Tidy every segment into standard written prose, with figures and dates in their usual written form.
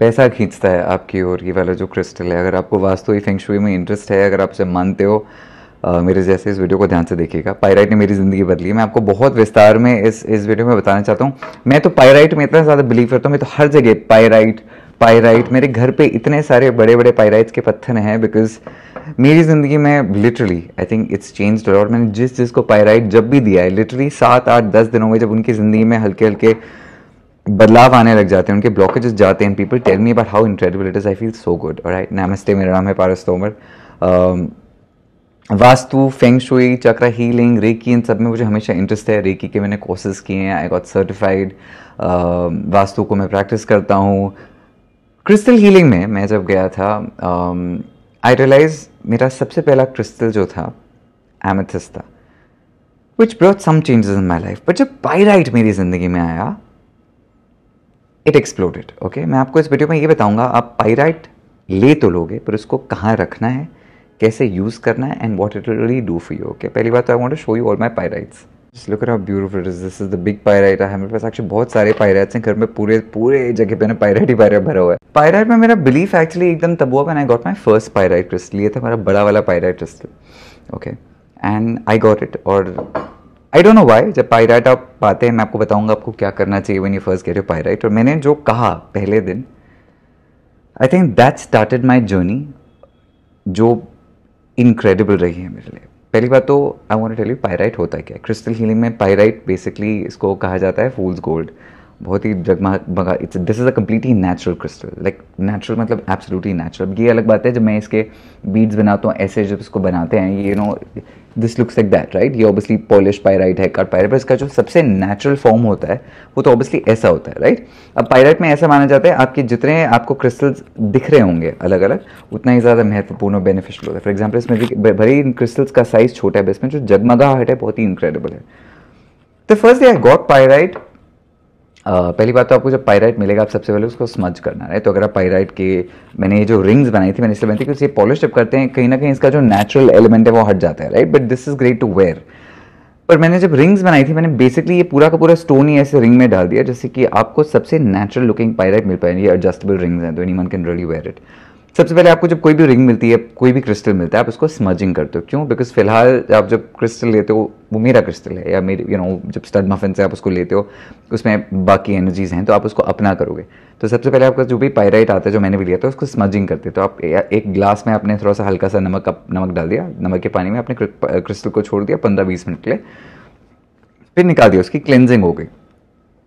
पैसा खींचता है आपकी ओर ये वाला जो क्रिस्टल है। अगर आपको वास्तु ही फेंग शुई में इंटरेस्ट है, अगर आप उसे मानते हो, मेरे जैसे इस वीडियो को ध्यान से देखिएगा। पाइराइट ने मेरी ज़िंदगी बदली है। मैं आपको बहुत विस्तार में इस वीडियो में बताना चाहता हूँ। मैं तो पाइराइट में इतना ज़्यादा बिलीव करता हूँ, मैं तो हर जगह पाइराइट पाइराइट, मेरे घर पे इतने सारे बड़े बड़े पाइराइट्स के पत्थर हैं, बिकॉज मेरी ज़िंदगी में literally I think it's changed lot. मैंने जिस जिसको पाइराइट जब भी दिया है, लिटरली 7 8 10 दिनों में जब उनकी ज़िंदगी में हल्के हल्के बदलाव आने लग जाते हैं, उनके ब्लॉकेजेस जाते हैं, people tell me about how incredible it is, I feel so good. Alright, नमस्ते, मेरा नाम है Paras Tomar. Vastu, feng shui, chakra healing, reiki, इन सब में मुझे हमेशा इंटरेस्ट है। रेकी के मैंने कोर्सेज किए हैं, आई गॉट सर्टिफाइड। वास्तु को मैं प्रैक्टिस करता हूँ। क्रिस्टल हीलिंग में मैं जब गया था, आई रियलाइज मेरा सबसे पहला क्रिस्टल जो था एमेथिस्ट था, which brought some changes in my life. But जब पाइराइट मेरी ज़िंदगी में आया, इट एक्सप्लोडेड। ओके, मैं आपको इस वीडियो में ये बताऊंगा, आप पाइराइट ले तो लोगे, पर उसको कहाँ रखना है, कैसे यूज़ करना है, and what it will really do for you. Okay, पहली बात तो I want to show you all my pyrites. Just look at how beautiful it is. This is the big pyrite. है मेरे पास एक्चुअली बहुत सारे pyrites हैं घर में, पूरे जगह पे ना पाइराइट ही पाइराइट भरा हुआ है। पाइराइट में मेरा बिलीफ एक्चुअली एकदम तब हुआ when I got my first pyrite crystal. ये था मेरा बड़ा वाला pyrite crystal. Okay, and I got it, और आई डोंट नो वाई। जब पाइराइट आप पाते हैं, मैं आपको बताऊंगा आपको क्या करना चाहिए when you first get your pyrite. और मैंने जो कहा पहले दिन, I think that started my journey, जो इनक्रेडिबल रही है मेरे लिए। पहली बात तो I want to tell you pyrite होता है क्या। क्रिस्टल हीलिंग में पाइराइट बेसिकली इसको कहा जाता है फूल्स गोल्ड। बहुत ही जगमगा, it's this is a completely natural crystal. Like natural मतलब एब्सोल्युटली नेचुरल। ये अलग बात है जब मैं इसके बीड्स बनाता हूँ, ऐसे जब इसको बनाते हैं, ये no this looks like that, right. ये ऑब्वियसली पॉलिश पाइराइट है, कट पाइराइट, पर इसका जो सबसे नेचुरल फॉर्म होता है वो तो ऑब्वियसली ऐसा होता है, राइट। अब पाइराइट में ऐसा माना जाता है, आपके जितने आपको क्रिस्टल्स दिख रहे होंगे अलग अलग, उतना ही ज़्यादा महत्वपूर्ण और बेनिफिशियल होता है। फॉर एग्जाम्पल इसमें भी भले ही क्रिस्टल्स का साइज छोटा है, इसमें जो जगमगाहट है बहुत ही इनक्रेडिबल है। तो first day I got pyrite. पहली बात तो आपको जब पाइराइट मिलेगा, आप सबसे पहले उसको स्मज करना है। तो अगर आप पाइराइट के, मैंने ये जो रिंग्स बनाई थी, मैंने इसलिए बनाई थी क्योंकि ये पॉलिश जब करते हैं कहीं ना कहीं इसका जो नेचुरल एलिमेंट है वो हट जाता है, राइट। But this is great to wear. पर मैंने जब रिंग्स बनाई थी, मैंने बेसिकली ये पूरा का पूरा स्टोन ही ऐसे रिंग में डाल दिया, जैसे कि आपको सबसे नेचुरल लुकिंग पाइराइट मिल पाए। ये एडजस्टेबल रिंग्स हैं, तो anyone can really wear it. सबसे पहले आपको जब कोई भी रिंग मिलती है, कोई भी क्रिस्टल मिलता है, आप उसको स्मजिंग करते हो। क्यों? बिकॉज फिलहाल आप जब क्रिस्टल लेते हो, वो मेरा क्रिस्टल है, या मेरे जब स्टड मफिन से आप उसको लेते हो, उसमें बाकी एनर्जीज हैं, तो आप उसको अपना करोगे। तो सबसे पहले आपका जो भी पाइराइट आता है, जो मैंने भी लिया था, उसको स्मजिंग करते। तो आप एक ग्लास में आपने थोड़ा सा हल्का सा नमक डाल दिया, नमक के पानी में आपने क्रिस्टल को छोड़ दिया 15-20 मिनट के लिए, फिर निकाल दिया, उसकी क्लेंजिंग हो गई।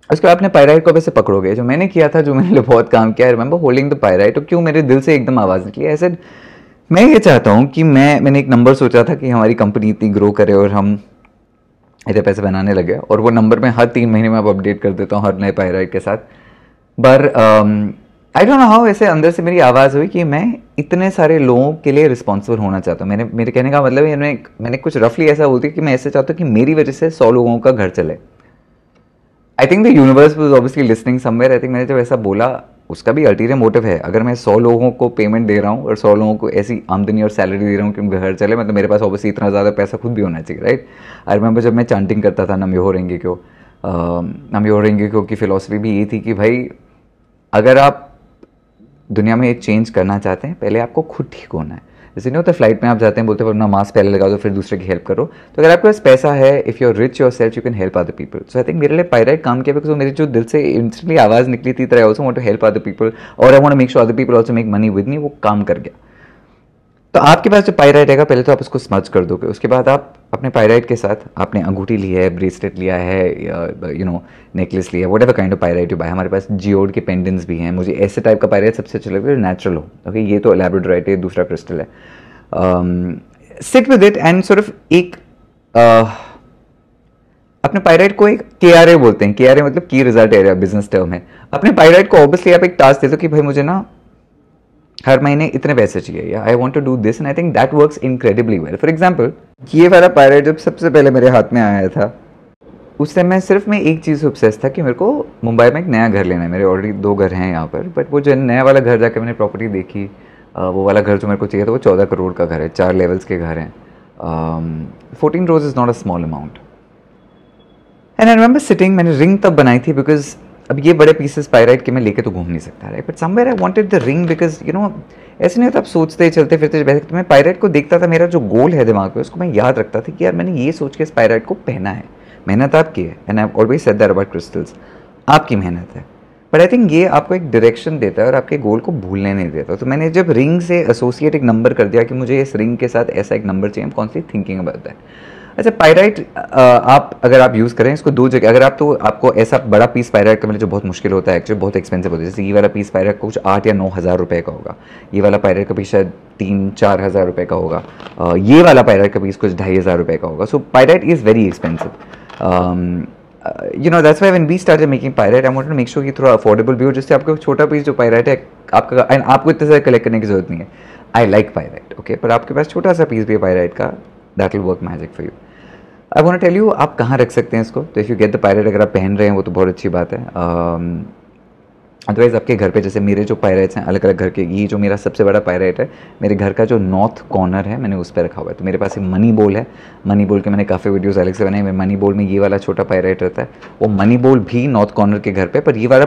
उसके बाद अपने पाइराइट को वैसे पकड़ोगे, जो मैंने किया था, जो मेरे लिए बहुत काम किया, I remember holding the pyrite. तो क्यों मेरे दिल से एकदम आवाज़ निकली ऐसे, मैं ये चाहता हूँ कि मैंने एक नंबर सोचा था कि हमारी कंपनी इतनी ग्रो करे और हम इतने पैसे बनाने लगे, और वो नंबर मैं हर 3 महीने में अब अपडेट कर देता हूँ हर नए पाइराइट के साथ। पर आई डोंट नो हाउ, ऐसे अंदर से मेरी आवाज़ हुई कि मैं इतने सारे लोगों के लिए रिस्पॉन्सिबल होना चाहता हूँ। मेरे कहने का मतलब है, मैंने कुछ रफली ऐसा बोलती है कि मैं ऐसे चाहता हूँ कि मेरी वजह से 100 लोगों का घर चले। I think the universe was obviously listening somewhere. I think मैंने जब ऐसा बोला, उसका भी अल्टीरियर मोटिव है। अगर मैं 100 लोगों को पेमेंट दे रहा हूँ और 100 लोगों को ऐसी आमदनी और सैलरी दे रहा हूँ कि उनका घर चले, मतलब मेरे पास ऑब्वियसली इतना ज़्यादा पैसा खुद भी होना चाहिए, राइट। आई रिमेंबर जब मैं चांटिंग करता था, नमयो रेंगे क्यों की फिलॉसफी भी ये थी कि भाई, अगर आप दुनिया में एक चेंज करना चाहते हैं, पहले आपको खुद ठीक होना है। जैसे नहीं होता, फ्लाइट में आप जाते हैं, बोलते हैं अपना मास्क पहले लगा दो, फिर दूसरे की हेल्प करो। तो अगर आपके पास पैसा है, if you are rich yourself, you can help other people. So I think मेरे लिए पाइराइट काम किया, बिकॉज मेरे जो दिल से इंस्टेंटली आवाज़ निकली थी, I also want to help other people, और I want to make sure other people also make money with me, वो काम कर गया। तो आपके पास जो पाइराइट आएगा, पहले तो आप उसको स्मज कर दोगे। उसके बाद आप अपने पाइराइट के साथ, आपने अंगूठी ली है, ब्रेसलेट लिया है, या नेकलेस लिया है, whatever kind of pyrite you buy. हमारे पास जियोड के पेंडेंट्स भी हैं। मुझे ऐसे टाइप का पाइराइट सबसे अच्छा लगता है जो नेचुरल हो। ओके, ये तो लैब्राडोराइट है, दूसरा क्रिस्टल है। Sit with it and sort of एक अपने पाइराइट को एक KRA बोलते हैं। KRA मतलब की रिजल्ट एरिया, बिजनेस टर्म है। अपने पाइराइट को ऑब्वियसली आप एक टास्क दे दो कि भाई मुझे ना हर महीने इतने पैसे चाहिए, या I want to do this, and I think that works incredibly well. For example, ये वाला पायराइट जब सबसे पहले मेरे हाथ में आया था, उस टाइम मैं सिर्फ मैं एक चीज़ ऑब्सेस था कि मेरे को मुंबई में एक नया घर लेना है। मेरे ऑलरेडी 2 घर हैं यहाँ पर, बट वो जो नया वाला घर जाकर मैंने प्रॉपर्टी देखी, वो वाला घर जो मेरे को चाहिए था, वो 14 करोड़ का घर है, 4 लेवल्स के घर हैं। 14 रोज is not a small amount. And I remember sitting, मैंने रिंग तब बनाई थी बिकॉज अब ये बड़े पीसेस पायराइट के मैं लेके तो घूम नहीं सकता, right, but somewhere I wanted the ring because you know ऐसे नहीं होता आप सोचते चलते फिरते बैठते। मैं पायराइट को देखता था, मेरा जो गोल है दिमाग में उसको मैं याद रखता था कि यार मैंने ये सोच के इस पायराइट को पहना है, मेहनत आपकी है, and I always said that about crystals, आपकी मेहनत है, बट आई थिंक ये आपको एक डायरेक्शन देता है और आपके गोल को भूलने नहीं देता। तो मैंने जब रिंग से एसोसिएट एक नंबर कर दिया कि मुझे इस रिंग के साथ ऐसा एक नंबर चाहिए, कॉन्स्टेंटली थिंकिंग अबाउट दैट। अच्छा, पायराइट आप अगर आप यूज़ करें इसको दो जगह, अगर आप तो आपको ऐसा बड़ा पीस पायराइट का मिले जो बहुत मुश्किल होता है, एक्चुअली बहुत एक्सपेंसिव होता है, जैसे ये वाला पीस पायराइट का कुछ 8 या 9 हज़ार रुपये का होगा, ये वाला पायराइट का पीस शायद 3-4 हज़ार रुपये का होगा, ये वाला पायराइट का पीस कुछ 2,500 रुपये का होगा। So pyrite is very expensive. You know that's why when we started making pyrite I wanted to make sure कि थोड़ा अफोर्डेबल भी हो, जिससे आपको छोटा पीस जो पायराइट है आपका, एंड आपको इतने सारे कलेक्ट करने की जरूरत नहीं है। आई लाइक पायराइट, ओके, पर आपके पास छोटा सा पीस भी है पायराइट का, that will work magic for you. I want to tell you आप कहाँ रख सकते हैं इसको। तो if you get the pyrite, अगर आप पहन रहे हैं वो तो बहुत अच्छी बात है, अदरवाइज़ आपके घर पे जैसे मेरे जो पायराइट्स हैं अलग अलग घर के, ये जो मेरा सबसे बड़ा पायराइट है मेरे घर का जो नॉर्थ कॉर्नर है मैंने उस पर रखा हुआ है। तो मेरे पास एक मनी बोल है, मनी बोल के मैंने काफ़ी वीडियोस अलग से बनाए। मनी बोल में ये वाला छोटा पायराइट रहता है, वो मनी बोल भी नॉर्थ कॉर्नर के घर पे, पर ये वाला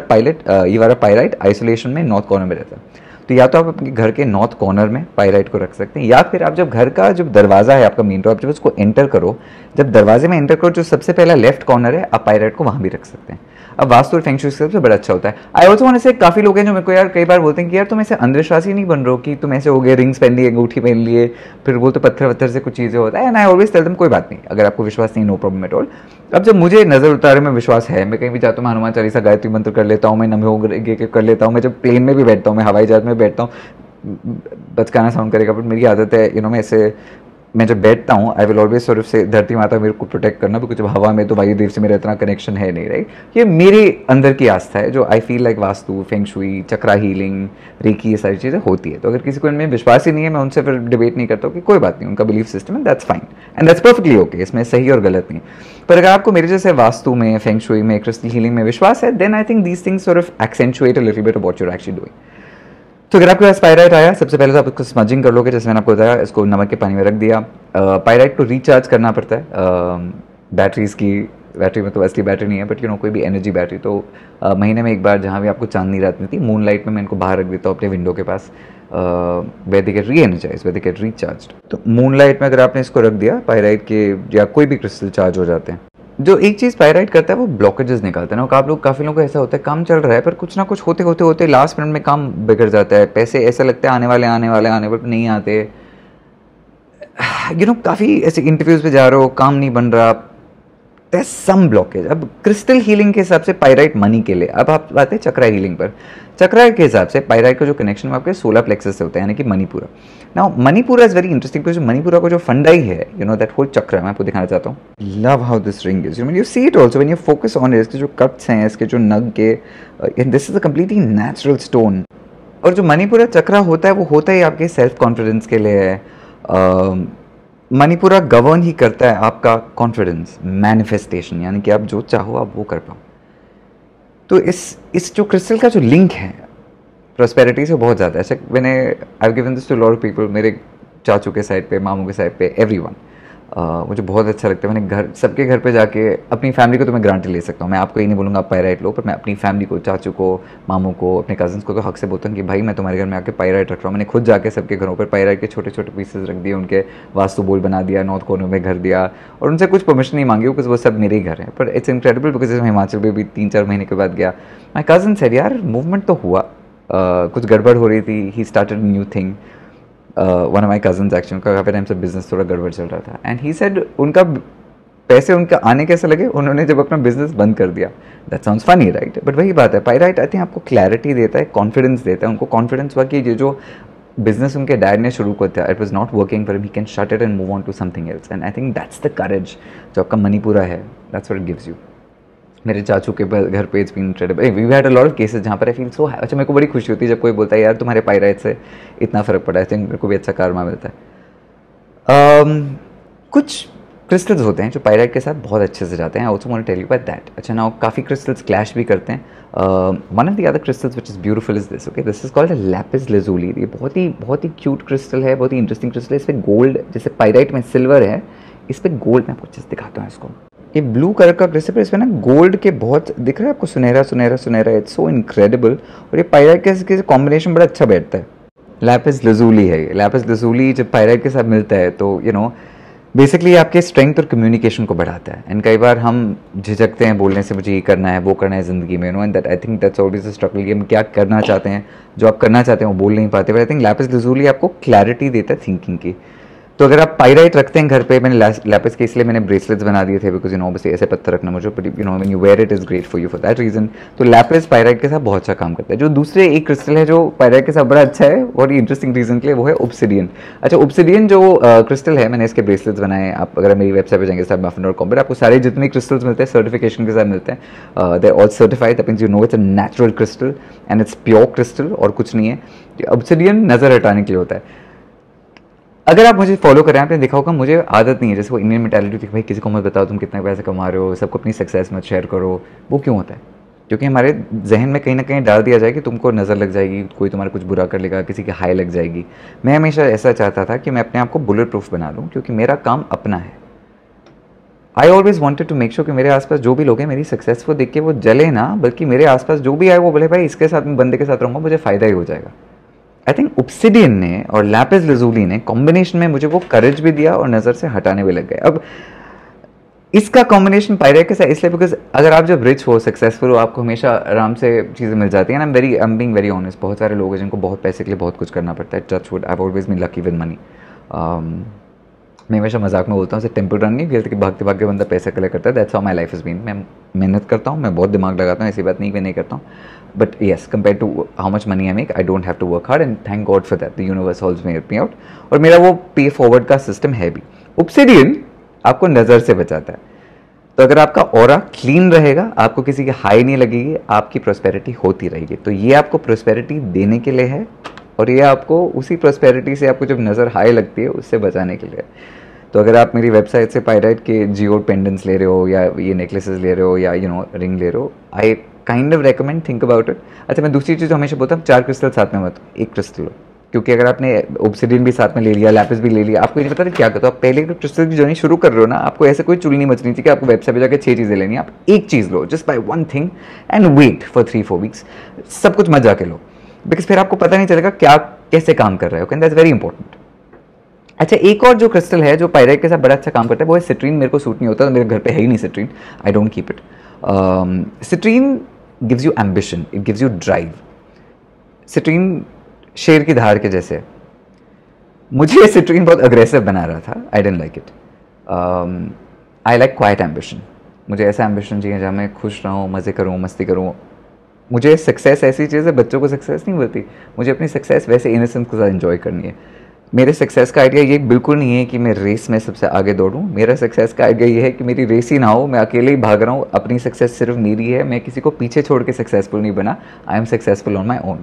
पायराइट आइसोलेशन में नॉर्थ कॉर्नर में रहता है। तो या तो आप अपने घर के नॉर्थ कॉर्नर में पायराइट को रख सकते हैं, या फिर आप जब घर का जब दरवाज़ा है आपका मेन डोर, आप जब उसको एंटर करो, जब दरवाजे में एंटर करो जो सबसे पहला लेफ्ट कॉर्नर है, आप पायराइट को वहाँ भी रख सकते हैं। अब वास्तु और फेंग शुई से बड़ा अच्छा होता है। आई ऑल्सो वांट से काफ़ी लोग हैं जो मेरे को यार कई बार बोलते हैं कि यार तुम ऐसे अंधविश्वासी नहीं बन रहे हो कि तुम ऐसे हो गए, रिंग्स पहन लिए, अंगूठी पहन लिए, फिर बोलते पत्थर वत्थर से कुछ चीज़ें होता है। And I always tell them कोई बात नहीं, अगर आपको विश्वास नहीं, नो प्रॉब्लम एट ऑल। अब जब मुझे नज़र उतारे में विश्वास है, मैं कहीं भी जाता हूँ, मैं हनुमान चालीसा गायत्री मंत्र कर लेता हूँ, मैं नमो कर लेता हूँ, मैं जब प्लेन में भी बैठता हूँ, मैं हवाई जहाज में बैठता हूँ, बचकाना साउंड करेगा बट मेरी आदत है, मैं ऐसे मैं जब बैठता हूँ I will always sort of से धरती माता मेरे को प्रोटेक्ट करना, बिकॉज जब हवा में तो वायुदेव से मेरा इतना कनेक्शन है नहीं, राइट। ये मेरे अंदर की आस्था है जो I feel like vastu, feng shui, chakra healing, reiki, ये सारी चीज़ें होती है। तो अगर किसी को इनमें विश्वास ही नहीं है, मैं उनसे फिर डिबेट नहीं करता हूँ कि कोई बात नहीं, उनका बिलीफ सिस्टम है, that's fine and that's perfectly okay, इसमें सही और गलत नहीं। पर अगर आपको मेरे जैसे वास्तु में, फेंग शुई में, क्रिस्टल हीलिंग में विश्वास है, then I think these things sort of accentuate a little bit of what you are actually doing. तो अगर आपके पास पायराइट आया, सबसे पहले तो आप इसको स्मजिंग कर लोगे, जैसे मैंने आपको बताया, इसको नमक के पानी में रख दिया। पायराइट को रिचार्ज करना पड़ता है, बैटरीज की, बैटरी में तो असली बैटरी नहीं है बट कोई भी एनर्जी बैटरी, तो महीने में एक बार जहाँ भी आपको चांदनी रात मिलती है, मून लाइट में मैं इनको बाहर रख देता हूँ अपने विंडो के पास, where they get re-energized, where they get recharged। तो मून लाइट में अगर आपने इसको रख दिया, पायराइट के या कोई भी क्रिस्टल चार्ज हो जाते हैं। जो एक चीज़ पायराइट करता है वो ब्लॉकेजेस निकालता है ना। आप लोग, काफ़ी लोगों को ऐसा होता है काम चल रहा है पर कुछ ना कुछ होते लास्ट मिनट में काम बिगड़ जाता है, पैसे ऐसा लगता है आने वाले नहीं आते, काफ़ी ऐसे इंटरव्यूज पे जा रहे हो, काम नहीं बन रहा, देयर सम ब्लॉकेज। अब क्रिस्टल हीलिंग के हिसाब से पायराइट मनी के लिए, अब आप बात है चक्रा हीलिंग पर। चक्रा के हिसाब से पायराइट का जो कनेक्शन है आपके 16 प्लेक्सेस से होता है, यानी कि Manipura. Now Manipura is very interesting, because Manipura को जो फंडाई है, दैट होल चक्र, मैं आपको दिखाना चाहता हूँ। Love how this ring is, you see it also when you focus on it, इसके जो कट्स हैं, इसके जो नग के, this is a completely natural stone. और जो मणिपुरा चक्रा होता है वो होता है आपके सेल्फ कॉन्फिडेंस के लिए है। मणिपुरा गवर्न ही करता है आपका कॉन्फिडेंस, मैनिफेस्टेशन, यानी कि आप जो चाहो आप वो कर पाओ। तो इस जो क्रिस्टल का जो लिंक है प्रॉस्पेरिटी से बहुत ज़्यादा है। मैंने I have given this to lot of people, मेरे चाचू के साइड पे, मामू के साइड पे, एवरीवन। मुझे बहुत अच्छा लगता है। मैंने सबके घर पे जाके अपनी फैमिली को तो मैं गारंटी ले सकता हूँ, मैं आपको ये नहीं बोलूँगा आप पायराइट लो, पर मैं अपनी फैमिली को, चाचू को, मामू को, अपने कजन्स को तो हक से बोलता हूँ कि भाई मैं तुम्हारे घर में आके पायराइट रख रहा हूँ। मैंने खुद जाके सबके घरों पर पायराइट के छोटे छोटे पीसेस रख दिए, उनके वास्तु बोल बना दिया, नॉर्थ कॉर्नर में घर दिया, और उनसे कुछ परमिशन नहीं मांगी बिकॉज वो सब मेरे ही घर हैं। पर इट्स इनक्रेडिबल बिकॉज हिमाचल में भी 3-4 महीने के बाद गया, माई कजन सेड यार मूवमेंट तो हुआ, कुछ गड़बड़ हो रही थी, he started new thing. One of my cousins actually, उनका काफ़ी टाइम से बिजनेस थोड़ा गड़बड़ चल रहा था, एंड ही सेड उनका पैसे उनका आने कैसे लगे, उन्होंने जब अपना बिजनेस बंद कर दिया। That sounds funny right, but वही बात है, पायराइट आई थिंक आपको क्लैरिटी देता है, कॉन्फिडेंस देता है। उनको कॉन्फिडेंस हुआ कि ये जो बिजनेस उनके डैड ने शुरू किया था, it was not working for him, he can shut it and move on to something else, and I think that's the courage जो आपका मणिपुरा है, that's what it gives you. मेरे चाचू के घर पे it's been incredible, we had a lot of cases जहाँ पर आई फील सो है। अच्छा, मेरे को बड़ी खुशी होती है जब कोई बोलता है यार तुम्हारे पायराइट से इतना फ़र्क पड़ा है, आई थिंक मेरे को भी अच्छा कारमा मिलता है। कुछ क्रिस्टल्स होते हैं जो पायराइट के साथ बहुत अच्छे से जाते हैं, I also want to tell you about that. अच्छा, नाउ काफ़ी क्रिस्टल्स क्लैश भी करते हैं। One of the other crystals which is beautiful is this, okay, this is called lapis lazuli। ये बहुत ही क्यूट क्रिस्टल है, बहुत ही इंटरेस्टिंग क्रिस्टल है। इस पर गोल्ड, जैसे पायराइट में सिल्वर है, इस पर गोल्ड, मैं आपको चीज़ दिखाता हूँ इसको। ये ब्लू कलर का क्रिस्टल, इसमें ना गोल्ड के बहुत दिख रहा है आपको, सुनहरा सुनहरा सुनहरा, इट्स सो इनक्रेडिबल। और ये पायराइट के कॉम्बिनेशन बड़ा अच्छा बैठता है। लैपिस लजूली है ये, लैपिस लजूली जब पायराइट के साथ मिलता है तो बेसिकली आपके स्ट्रेंथ और कम्युनिकेशन को बढ़ाता है। एंड कई बार हम झिझकते हैं बोलने से, मुझे ये करना है वो करना है ज़िंदगी में, and that I think that's always a struggle, कि हम क्या करना चाहते हैं, जो आप करना चाहते हैं वो बोल नहीं पाते। But I think Lapis lazuli आपको क्लैरिटी देता है थिंकिंग की। तो अगर आप पायराइट रखते हैं घर पे, मैंने लैपिस के इसलिए मैंने ब्रेसलेट्स बना दिए थे, बिकॉज ऑब्वियसली ऐसे पत्थर रखना मुझे, but when you wear it is great for you for that reason. तो लैपिस पायराइट के साथ बहुत अच्छा काम करता है। जो दूसरे एक क्रिस्टल है जो पायराइट के साथ बड़ा अच्छा है और इंटरेस्टिंग रीजन के लिए, वो है ऑब्सिडियन। अच्छा, ऑब्सिडियन जो क्रिस्टल है, मैंने इसके ब्रेसलेट्स बनाए। आप अगर मेरी वेबसाइट पर जाएंगे सबमफिन.com पर, आपको सारे जितने क्रिस्टल्स मिलते हैं सर्टिफिकेशन के साथ मिलते हैं। They all certified, that means you know it's a natural crystal and it's pure crystal और कुछ नहीं है। ऑब्सिडियन नजर हटाने के लिए होता है। अगर आप मुझे फॉलो करें, आपने देखा होगा मुझे आदत नहीं है, जैसे वो इंडियन मेंटालिटी थी, भाई किसी को मत बताओ तुम कितना पैसा कमा रहे हो, सबको अपनी सक्सेस मत शेयर करो। वो क्यों होता है? क्योंकि हमारे जहन में कहीं ना कहीं डाल दिया जाए कि तुमको नज़र लग जाएगी, कोई तुम्हारा कुछ बुरा कर लेगा, किसी की हाई लग जाएगी। मैं हमेशा ऐसा चाहता था कि मैं अपने आप को बुलेट प्रूफ बना लूँ, क्योंकि मेरा काम अपना है। I always wanted to make sure कि मेरे आसपास जो भी लोग हैं मेरी सक्सेस को देख के वो जले ना, बल्कि मेरे आसपास जो भी आए वो बोले भाई इसके साथ, बंदे के साथ रहूँगा मुझे फ़ायदा ही हो जाएगा। आई थिंक ऑब्सिडियन ने और लैपिस लजूली ने कॉम्बिनेशन में मुझे वो करेज भी दिया और नज़र से हटाने भी लग गए। अब इसका कॉम्बिनेशन पायराइट के साथ इसलिए बिकॉज अगर आप जब रिच हो, सक्सेसफुल हो, आपको हमेशा आराम से चीज़ें मिल जाती हैं ना। I am being very honest, बहुत सारे लोग हैं जिनको बहुत पैसे के लिए बहुत कुछ करना पड़ता है। Touch wood, I have always been lucky with money. मैं हमेशा मजाक में बोलता हूँ टेम्पल नहीं खेलते कि भागते भागते बंदा पैसा कलेक्ट करता है। That's how my life is been. मैं मेहनत करता हूँ, मैं बहुत दिमाग लगाता हूँ, ऐसी बात नहीं कि नहीं करता हूँ, but yes compare to how much money I make, I don't have to work hard and thank God for that. The universe helps me me out, और मेरा वो पे फॉरवर्ड का सिस्टम है भी। ऑब्सिडियन आपको नज़र से बचाता है। तो अगर आपका ऑरा क्लीन रहेगा, आपको किसी की हाई नहीं लगेगी, आपकी प्रोस्पेरिटी होती रहेगी। तो ये आपको प्रोस्पेरिटी देने के लिए है, और ये आपको उसी प्रोस्पेरिटी से आपको जब नज़र हाई लगती है उससे बचाने के लिए। तो अगर आप मेरी वेबसाइट से पायराइट के जियो पेंडेंट्स ले रहे हो, या ये नेकलेसेस ले रहे हो, या रिंग ले रहे हो, I kind of recommend, think about it. अच्छा, मैं दूसरी चीज़ हमेशा बोलता हूँ, 4 क्रिस्टल साथ में मत, एक क्रिस्टल लो। क्योंकि अगर आपने ऑब्सिडियन भी साथ में ले लिया, लैपिस भी ले लिया, आपको ये नहीं पता क्या करते हो। आप पहले तो क्रिस्टल की जर्नी शुरू कर रहे हो ना, आपको ऐसे कोई चुल नहीं मचनी थी कि आपको वेबसाइट पे जाकर 6 चीज़ें लेनी है। आप एक चीज़ लो, just buy one thing, and wait for 3-4 weeks. सब कुछ मत जाके लो, बिकॉज फिर आपको पता नहीं चलेगा क्या कैसे काम कर रहे हो। That's very important. अच्छा, एक और जो क्रिस्टल है जो पायराइट के साथ बड़ा अच्छा काम करता है, वो है सिट्रीन। मेरे को सूट नहीं होता, तो मेरे घर पे है ही नहीं citrine, I don't keep it. Citrine gives you ambition, it gives you drive. Citrine शेर की धार के जैसे। मुझे सिट्रीन बहुत अग्रेसिव बना रहा था, I didn't like it. I like quite ambition. मुझे ऐसा एम्बिशन चाहिए जहाँ मैं खुश रहूँ, मज़े करूँ, मस्ती करूँ। मुझे सक्सेस ऐसी चीज़ है, बच्चों को सक्सेस नहीं मिलती, मुझे अपनी सक्सेस वैसे इनोसेंस के साथ एंजॉय करनी है। मेरे सक्सेस का आइडिया ये बिल्कुल नहीं है कि मैं रेस में सबसे आगे दौड़ूं। मेरा सक्सेस का आइडिया ये है कि मेरी रेस ही ना हो, मैं अकेले ही भाग रहा हूँ, अपनी सक्सेस सिर्फ मेरी है, मैं किसी को पीछे छोड़ के सक्सेसफुल नहीं बना। I am successful on my own.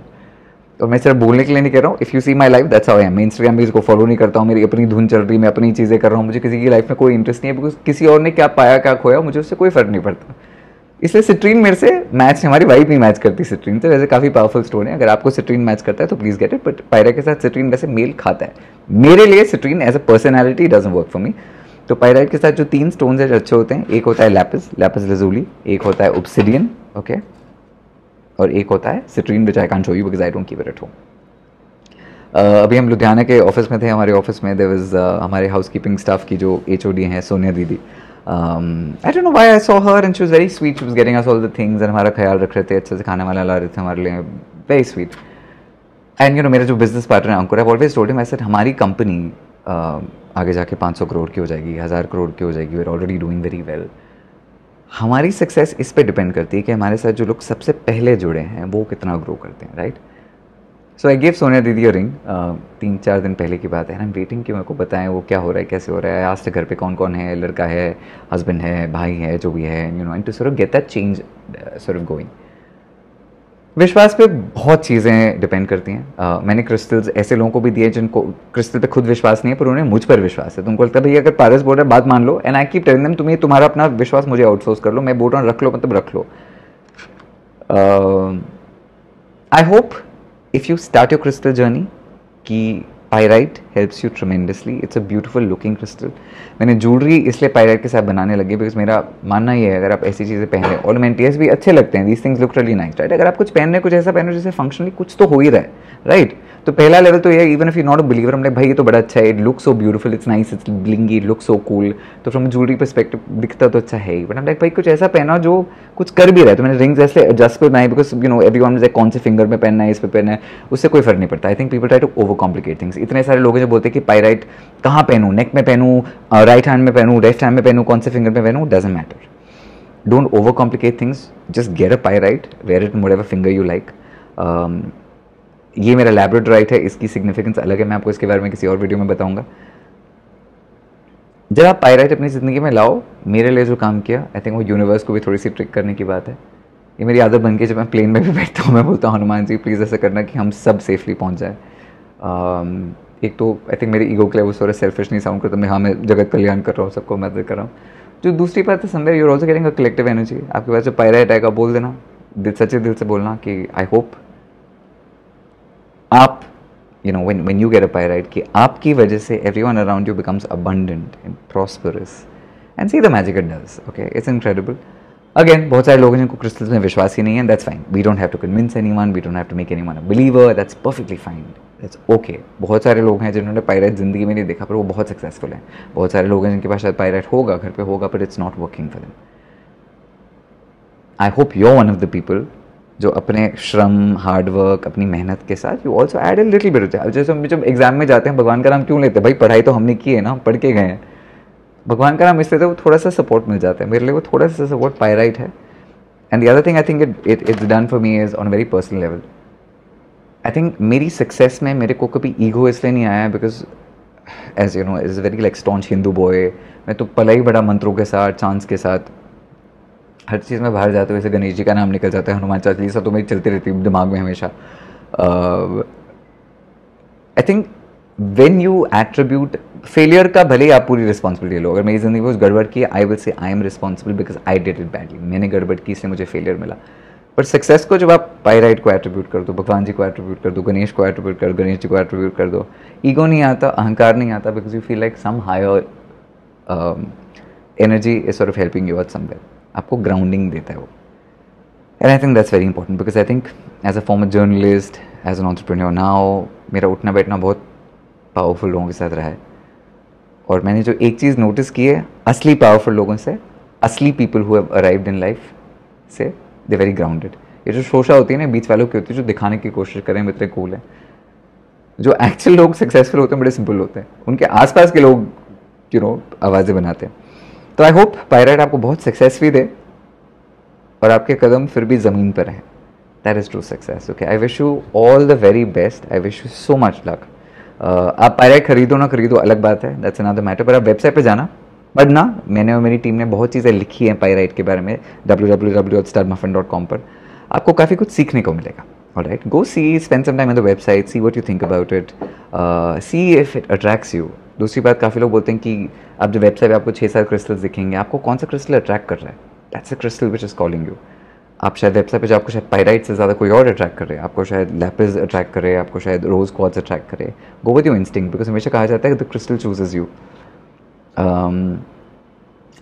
और मैं सिर्फ बोलने के लिए नहीं कह रहा हूँ। If you see my life, that's how I am. मैं इंस्टाग्राम पे इसको फॉलो नहीं करता हूँ, मेरी अपनी धुन चल रही, मैं अपनी चीज़ें कर रहा हूँ, मुझे किसी की लाइफ में कोई इंटरेस्ट नहीं है, बिकॉज किसी और ने क्या पाया क्या खोया मुझे उससे कोई फर्क नहीं पड़ता। इसलिए सिट्रीन मेरे से मैच, हमारी वाइब नहीं मैच करती सिट्रीन से। वैसे काफ़ी पावरफुल स्टोन है, अगर आपको सिट्रीन मैच करता है तो प्लीज़ गेट इट, बट पायरा के साथ सिट्रीन वैसे मेल खाता है। मेरे लिए citrine as a personality doesn't work for me. तो पायराइट के साथ जो 3 स्टोन्स है जो अच्छे होते हैं, एक होता है लैपिस, लैपिस लजूली, एक होता है ऑब्सिडियन, ओके, और एक होता है citrine, which I can't show you because I don't keep it at home. अभी हम लुधियाना के ऑफिस में थे, हमारे ऑफिस में देयर वाज हमारे हाउसकीपिंग स्टाफ की जो HOD हैं सोनिया दीदी। I don't know why I saw her and she was very sweet. She was getting us all the things and हमारा ख्याल रख रहे थे, अच्छे से खाने वाला ला रहे थे हमारे लिए, very sweet. And मेरा जो बिजनेस पार्टनर है अंकुर, I've always told him, I said हमारी कंपनी आगे जाके 500 करोड़ की हो जाएगी, 1000 करोड़ की हो जाएगी, we're already doing very well. हमारी सक्सेस इस पे डिपेंड करती है कि हमारे साथ जो लोग सबसे पहले जुड़े हैं वो कितना ग्रो करते हैं, right? So I give Sonia दीदी अ रिंग, 3-4 दिन पहले की बात है, आई एम वेटिंग कि मेरे को बताएं वो क्या हो रहा है, कैसे हो रहा है। आज से घर पे कौन कौन है, लड़का है, हस्बैंड है, भाई है, जो भी है, and to sort of get that change sort of going. विश्वास पे बहुत चीज़ें डिपेंड करती हैं। मैंने क्रिस्टल्स ऐसे लोगों को भी दिए जिनको क्रिस्टल पे खुद विश्वास नहीं है, पर उन्हें मुझ पर विश्वास है। तुमको लगता है भैया अगर पारस बोल रहा है बात मान लो, and I keep telling them तुम्हें तुम्हारा अपना विश्वास मुझे आउटसोर्स कर लो, मैं बोल रहा हूँ रख लो मतलब रख लो। I hope if you start your crystal journey कि pyrite helps you tremendously, it's a beautiful looking crystal. मैंने ज्वेलरी इसलिए पायराइट के साथ बनाने लगी बिकॉज मेरा मानना ये है अगर आप ऐसी चीज़ें पहने, ऑर्नामेंटल्स भी अच्छे लगते हैं, these things look really nice, right. अगर आप कुछ पहन रहे कुछ ऐसा पहनो जिससे फंक्शनली कुछ तो हो ही रहा है, राइट. तो पहला लेवल तो ये, even if you not a believer, हम लाइक भाई ये तो बड़ा अच्छा है, it look so beautiful, it's nice, it's blingy, it look so cool. तो फ्रॉम ज्वेलरी परस्पेक्टिव दिखता तो अच्छा है ही, बट हम लाइक भाई कुछ ऐसा पहना जो कुछ कर भी रहा है. तो मैंने रिंग्स ऐसे एडजस्ट बनाई because you know everyone is कौन से फिंगर में पहनना है, इस पे पहनना है, उससे कोई फर्क नहीं पड़ता. I think people try to over complicate things. इतने सारे लोग हैं जो बोलते हैं कि पायराइट कहाँ पहनूँ, नेक में पहनूँ, राइट हैंड में पहनूँ, लेफ्ट हैंड में पहनूँ, कौन से फिंगर में पहनूँ, doesn't matter. Don't over complicate things, just get a pyrite, wear it whatever finger you like. ये मेरा लैब्राडोराइट है, इसकी सिग्निफिकेंस अलग है, मैं आपको इसके बारे में किसी और वीडियो में बताऊंगा. जब आप पायराइट अपनी ज़िंदगी में लाओ, मेरे लिए जो काम किया, आई थिंक वो यूनिवर्स को भी थोड़ी सी ट्रिक करने की बात है. ये मेरी आदत बन के जब मैं प्लेन में भी बैठता हूँ मैं बोलता हूँ हनुमान जी प्लीज़ ऐसा करना कि हम सब सेफली पहुँच जाए. एक तो आई थिंक मेरे ईगो के लिए वो थोड़ा सेल्फिश नहीं साउंड करता, मैं हाँ मैं जगत कल्याण कर रहा हूँ, सबको मदद कर रहा हूँ. जो दूसरी बात है somewhere you are also getting a collective energy. आपके पास जो पायराइट आएगा बोल देना, दिल सच्चे दिल से बोलना कि आई होप आप you know when you get a pyrite कि आपकी वजह से everyone around you becomes abundant and prosperous and see the magic it does. Okay, it's incredible. Again, बहुत सारे लोग हैं जिनको crystals में विश्वास ही नहीं है, that's fine. We don't have to convince anyone, we don't have to make anyone a believer, that's perfectly fine. That's okay. बहुत सारे लोग हैं जिन्होंने पायराइट ज़िंदगी में नहीं देखा पर वो बहुत सक्सेसफुल हैं. बहुत सारे लोग हैं जिनके पास शायद पायराइट होगा, घर पे होगा, but it's not working for them. I hope you're one of the people जो अपने श्रम, हार्डवर्क, अपनी मेहनत के साथ you also add a little bit. जैसे हम जब एग्जाम में जाते हैं भगवान का नाम क्यों लेते हैं, भाई पढ़ाई तो हमने की है ना, पढ़ के गए हैं. भगवान का नाम इसलिए तो थोड़ा सा सपोर्ट मिल जाता है. मेरे लिए वो थोड़ा सा सपोर्ट पायराइट है. And the other thing I think it's done for me is on a very personal level. I think मेरी सक्सेस में मेरे को कभी ईगो इसलिए नहीं आया because as you know is very like staunch Hindu boy. मैं तो पला ही बड़ा मंत्रों के साथ, चांस के साथ, हर चीज़ में बाहर जाते हुए जैसे गणेश जी का नाम निकल जाता है, हनुमान चालीसा तो मेरी चलती रहती है दिमाग में हमेशा. I think when you attribute failure का, भले ही आप पूरी रिस्पॉन्सिबिलिटी लो. अगर मेरी ज़िंदगी में कुछ गड़बड़ की I will say I am responsible because I did it badly. मैंने गड़बड़ की इसलिए मुझे फेलियर मिला. पर सक्सेस को जब आप पायराइट को एट्रीब्यूट कर दो, भगवान जी को एट्रीब्यूट कर दो, गणेश को एट्रीब्यूट कर दो, गणेश जी को एट्रीब्यूट कर दो, ईगो नहीं आता, अहंकार नहीं आता because you feel like some higher energy is sort of helping you out somewhere. आपको ग्राउंडिंग देता है वो. And I think that's very important because I think as a former journalist, as an entrepreneur now, मेरा उठना बैठना बहुत powerful लोगों के साथ रहा है. और मैंने जो एक चीज़ नोटिस की है असली पावरफुल लोगों से, असली people who have arrived in life से, दे वेरी ग्राउंडेड. ये जो शोशा होती है ना बीच वालों की होती है जो दिखाने की कोशिश करें इतने कूल हैं. जो एक्चुअल लोग सक्सेसफुल होते हैं बड़े सिंपल होते हैं. उनके आसपास के लोग यू नो आवाज़ें बनाते हैं. तो आई होप पायराइट आपको बहुत सक्सेस भी दे और आपके कदम फिर भी ज़मीन पर हैं. That is true success. Okay, I wish you all the very best. I wish you so much luck. आप पायराइट खरीदो ना खरीदो अलग बात है, दैट्स अनदर मैटर. पर आप वेबसाइट पे जाना, पढ़ना. मैंने और मेरी टीम ने बहुत चीज़ें लिखी हैं पायराइट के बारे में www.starmuffin.com पर. आपको काफ़ी कुछ सीखने को मिलेगा. Alright, go see, spend some time on the website, see what you think about it, see if it attracts you. दूसरी बात, काफ़ी लोग बोलते हैं कि आप जो वेबसाइट पे आपको 6-7 क्रिस्टल्स दिखेंगे, आपको कौन सा क्रिस्टल अट्रैक्ट कर रहा है, that's a crystal which is calling you. आप शायद वेबसाइट पे जो आपको शायद पायराइट से ज़्यादा कोई और अट्रैक्ट करे, आपको शायद लैपिस अट्रैक्ट करे, आपको शायद रोज क्वार्ट्ज अट्रैक्ट करे. Go with your instinct because हमेशा कहा जाता है कि the crystal chooses you.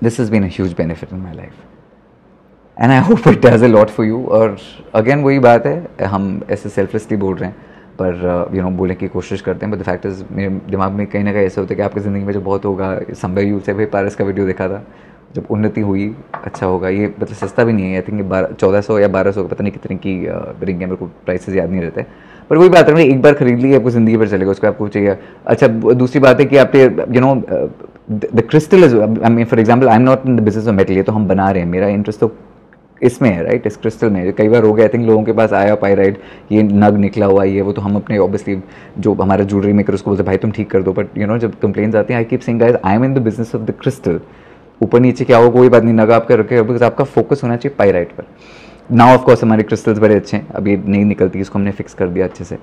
This has been a huge benefit in my life and I hope it does a lot for you. और अगेन वही बात है, हम ऐसे सेल्फलेसली बोल रहे हैं पर यू नो बोलने की कोशिश करते हैं. बट द फैक्ट इज मेरे दिमाग में कहीं ना कहीं ऐसा होता है कि आपकी ज़िंदगी में जो बहुत होगा, समवेयर यू से भाई पारस का वीडियो देखा था, जब उन्नति हुई अच्छा होगा. ये मतलब सस्ता भी नहीं है, आई थिंक 1400 या 1200 पता नहीं कितने की रिंग है, मेरे को प्राइसेस याद नहीं रहते. पर वही बात है, एक बार खरीद ली आपको ज़िंदगी पर चलेगा, उसको आपको चाहिए. अच्छा, दूसरी बात है कि आप you know the crystal is, I mean for example I am not in the business of metal. ये तो हम बना रहे हैं, मेरा इंटरेस्ट तो इसमें है, राइट, इस क्रिस्टल में. कई बार हो गया आई थिंक लोगों के पास आया पायराइट, ये नग निकला हुआ ये वो, तो हम अपने ऑब्वियसली जो हमारा ज्वेलरी मेकर उसको बोलते भाई तुम ठीक कर दो. बट यू नो जब कंप्लेंट्स आती हैं, I keep saying guys I am in the business of the crystal. ऊपर नीचे क्या हो कोई बात नहीं, नग आपका रखे, बिकॉज आपका फोकस होना चाहिए पायराइट पर. नाउ ऑफ कोर्स हमारे क्रिस्टल्स बड़े अच्छे हैं, अभी नहीं निकलती, इसको हमने फिक्स कर दिया अच्छे से.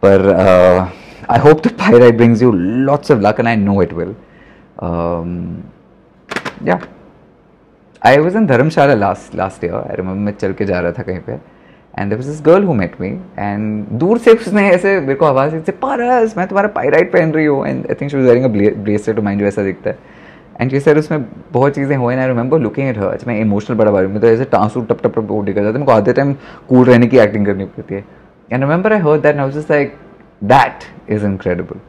पर I hope the pyrite brings you lots of luck and I know it will. I was in Dharamshala last year. I remember मैं चल के जा रहा था कहीं पे and there was this girl who met me एंड दूर से उसने ऐसे मेरे को आवाज़ दी, पारस मैं तुम्हारा पायराइट पहन रही हूँ, and I think she was wearing a bracelet to mind, जो ऐसा दिखता है. एंड शी सेड उसमें बहुत चीज़ें हुए, and I remember looking at her. मैं इमोशनल बड़ा बारी में तो ऐसे टांसू टप टप टप उठ कर जाते, मेरे को आधे टाइम कूल रहने की एक्टिंग करनी पड़ती है. And remember I heard that and I was just like that is incredible.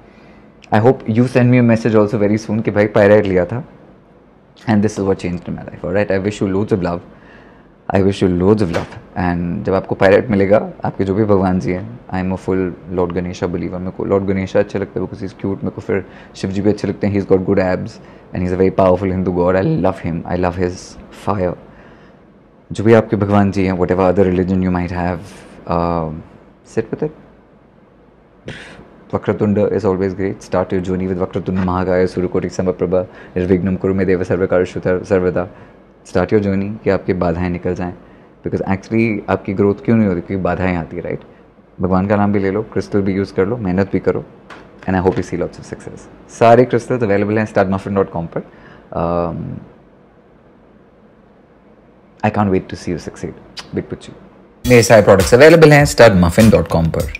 I hope you send me a message also very soon कि भाई पायराइट लिया था, and this is what changed in my life. Alright, I wish you loads of love. I wish you loads of love. And जब आपको pyrite मिलेगा, आपके जो भी भगवान जी हैं, I am a full Lord Ganesha believer. मेरे को लॉर्ड गणेशा अच्छे लगते हैं बिकॉज इज क्यूट. मेरे को फिर शिव जी भी अच्छे लगते हैं. He is got good abs and he is a very powerful Hindu God. I love him, I love his fire. जो भी आपके भगवान जी हैं, what ever other religion you might have, sit with it. Vakratunda is always great. Start your journey with Vakratunda Mahakaya Surukoti Samprabha Nirvignam Kurume Deva Sarvakarshu Sarvada. Start your journey कि आपकी बाधाएं निकल जाएं. Because actually आपकी growth क्यों नहीं होती? क्योंकि बाधाएं आती है, राइट? भगवान का नाम भी ले लो, क्रिस्टल भी यूज़ कर लो, मेहनत भी करो, and I hope you see lots of success. सारे क्रिस्टल्स अवेलेबल हैं startmuffin.com पर. I can't wait to see you succeed. Big पुच्ची. मेरे सारे प्रोडक्ट्स अवेलेबल हैं startmuffin.com पर.